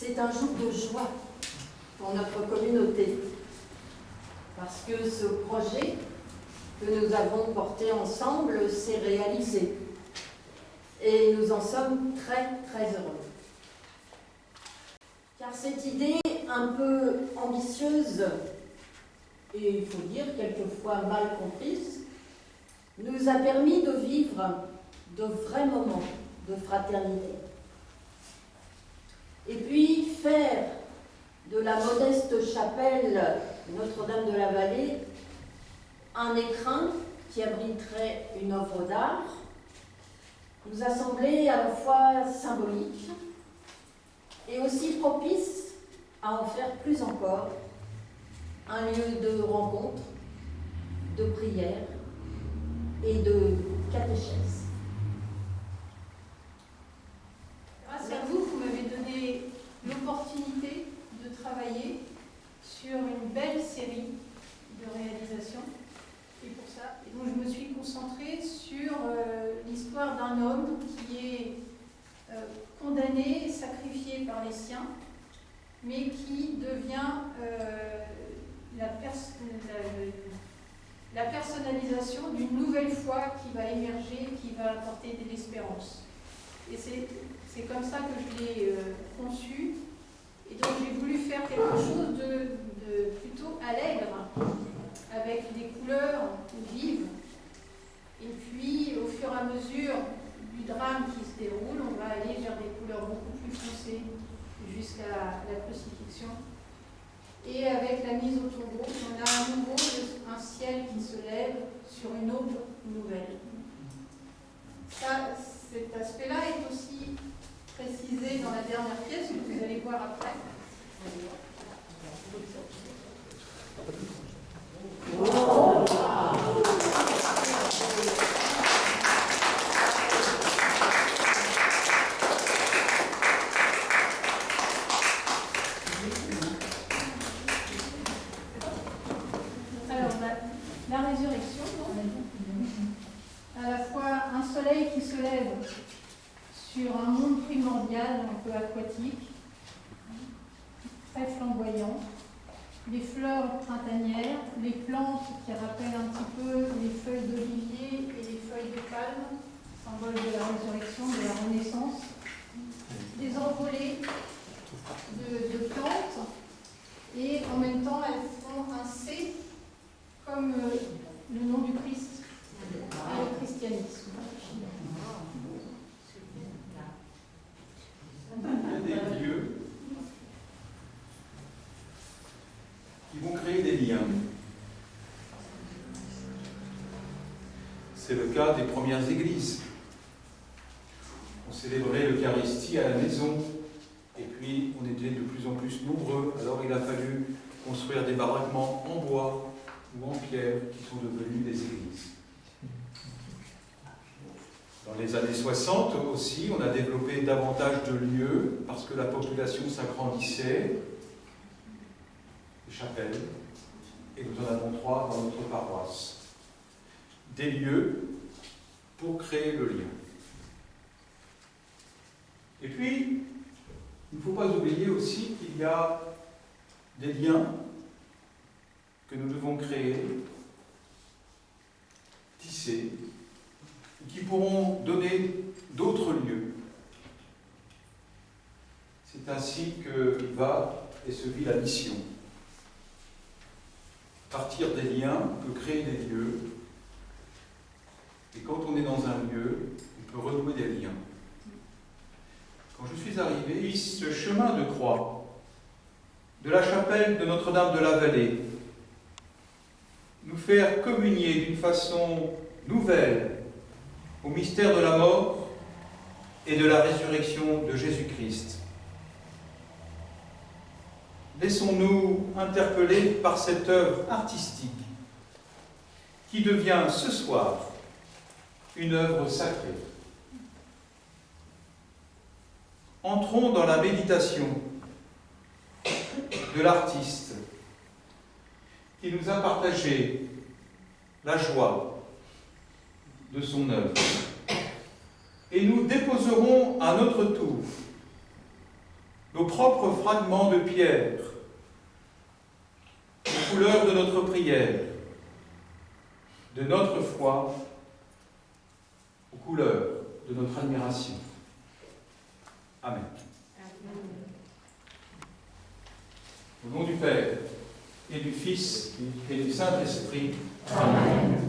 C'est un jour de joie pour notre communauté, parce que ce projet que nous avons porté ensemble s'est réalisé. Et nous en sommes très, très heureux. Car cette idée un peu ambitieuse, et il faut dire quelquefois mal comprise, nous a permis de vivre de vrais moments de fraternité. Et puis faire de la modeste chapelle Notre-Dame-de-la-Vallée un écrin qui abriterait une œuvre d'art nous a semblé à la fois symbolique et aussi propice à en faire plus encore un lieu de rencontre, de prière et de catéchèse. Grâce à vous, vous m'avez donné l'opportunité de travailler sur une belle série de réalisations. Et pour ça, donc je me suis concentrée sur l'histoire d'un homme qui est condamné, sacrifié par les siens, mais qui devient la personnalisation d'une nouvelle foi qui va émerger, qui va apporter de l'espérance. Et c'est comme ça que je l'ai conçu. Et donc j'ai voulu faire quelque chose de plutôt allègre, avec des couleurs vives. Et puis, au fur et à mesure du drame qui se déroule, on va aller vers des couleurs beaucoup plus foncées jusqu'à la crucifixion. Et avec la mise au tombeau, on a à nouveau un ciel qui se lève sur une aube nouvelle. Cet aspect-là est aussi précisé dans la dernière pièce que vous allez voir après. Alors, la résurrection, à la fois un soleil qui se lève sur un monde primordial, un peu aquatique, très flamboyant, les fleurs printanières, les plantes qui rappellent un petit peu les feuilles d'olivier et les feuilles de palme, symbole de la résurrection, de la renaissance, des envolées de plantes, et en même temps elles font un C comme le nom du Christ et le christianisme. Il y a des lieux qui vont créer des liens. C'est le cas des premières églises. On célébrait l'Eucharistie à la maison, et puis on était de plus en plus nombreux, alors il a fallu construire des baraquements en bois ou en pierre qui sont devenus des églises. Dans les années 60 aussi, on a développé davantage de lieux parce que la population s'agrandissait, des chapelles, et nous en avons 3 dans notre paroisse. Des lieux pour créer le lien. Et puis, il ne faut pas oublier aussi qu'il y a des liens que nous devons créer, tisser, qui pourront donner d'autres lieux. C'est ainsi que va et se vit la mission. Partir des liens, on peut créer des lieux, et quand on est dans un lieu, on peut renouer des liens. Quand je suis arrivé, ce chemin de croix, de la chapelle de Notre-Dame-de-la-Vallée, nous faire communier d'une façon nouvelle au mystère de la mort et de la résurrection de Jésus-Christ. Laissons-nous interpeller par cette œuvre artistique qui devient ce soir une œuvre sacrée. Entrons dans la méditation de l'artiste qui nous a partagé la joie de son œuvre. Et nous déposerons à notre tour nos propres fragments de pierre, aux couleurs de notre prière, de notre foi, aux couleurs de notre admiration. Amen. Au nom du Père, et du Fils, et du Saint-Esprit. Amen.